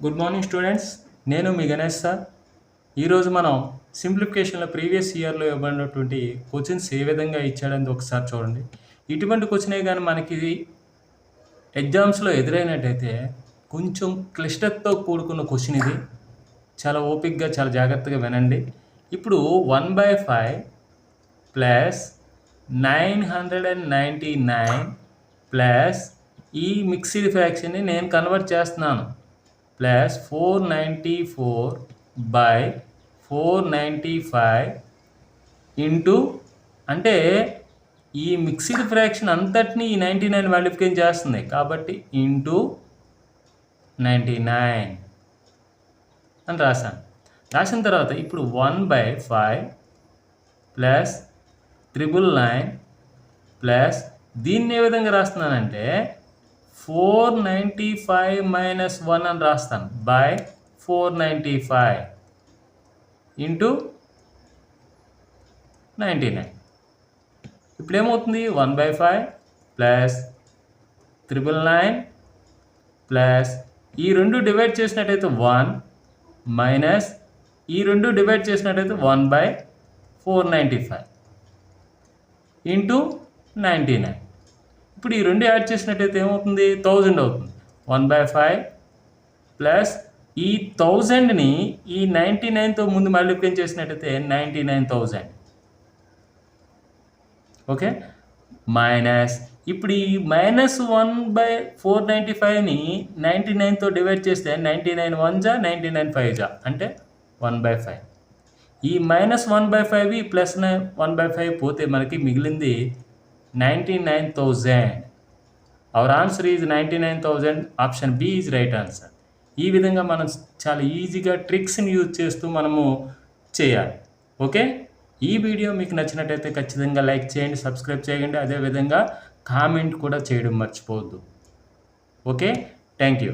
Good morning students, నేను మీ Ganesh sir. ఈరోజు మనం సింప్లిఫికేషన్లో ప్రీవియస్ ఇయర్లో ఇవ్వబడినటువంటి క్వశ్చన్స్ ఏ విధంగా ఇచ్చాడని ఒకసారి చూడండి. ఇటువంటి క్వశ్చనే కానీ మనకి ఎగ్జామ్స్లో ఎదురైనట్టయితే కొంచెం క్లిష్టతతో కూడుకున్న క్వశ్చన్ ఇది. చాలా ఓపిక్గా చాలా జాగ్రత్తగా వినండి. ఇప్పుడు 1/5 ప్లస్ 999 ప్లస్ ఈ మిక్స్డ్ ఫ్రాక్షన్ని నేను కన్వర్ట్ చేస్తున్నాను ప్లస్ 494/495 ఇంటూ, అంటే ఈ మిక్స్డ్ ఫ్రాక్షన్ అంతటిని ఈ 99 వాల్యూఫికేషన్ చేస్తుంది కాబట్టి ఇంటూ 99 అని రాసిన తర్వాత ఇప్పుడు 1/5 ప్లస్ 999 ప్లస్ దీన్ని ఏ విధంగా రాస్తున్నానంటే 495 మైనస్ 1 అని రాస్తాను బై 495 ఇంటూ 99. ఇప్పుడు ఏమవుతుంది 1/5 ప్లస్ 999 ప్లస్ ఈ రెండు డివైడ్ చేసినట్టయితే 1 మైనస్ ఈ రెండు డివైడ్ చేసినట్టయితే 1/495 ఇంటూ 99. ఇప్పుడు ఈ రెండు యాడ్ చేసినట్టయితే ఏమవుతుంది 1000 అవుతుంది. 1/5 ప్లస్ ఈ 1000ని ఈ 99తో ముందు మల్టిప్లికేషన్ చేసినట్టయితే 99,000. ఓకే, మైనస్ ఇప్పుడు ఈ -1/495ని 99తో డివైడ్ చేస్తే 99 1 99 5 అంటే 1/5. ఈ -1/5 ప్లస్ 1/5 పోతే మనకి మిగిలింది 99,000. Our answer is 99,000. Option B is right answer. ఈ విధంగా మనం చాలా ఈజీగా ట్రిక్స్ని యూజ్ చేస్తూ మనము చేయాలి. ఓకే, ఈ వీడియో మీకు నచ్చినట్టయితే ఖచ్చితంగా లైక్ చేయండి, సబ్స్క్రైబ్ చేయండి, అదేవిధంగా కామెంట్ కూడా చేయడం మర్చిపోవద్దు. Okay, thank you.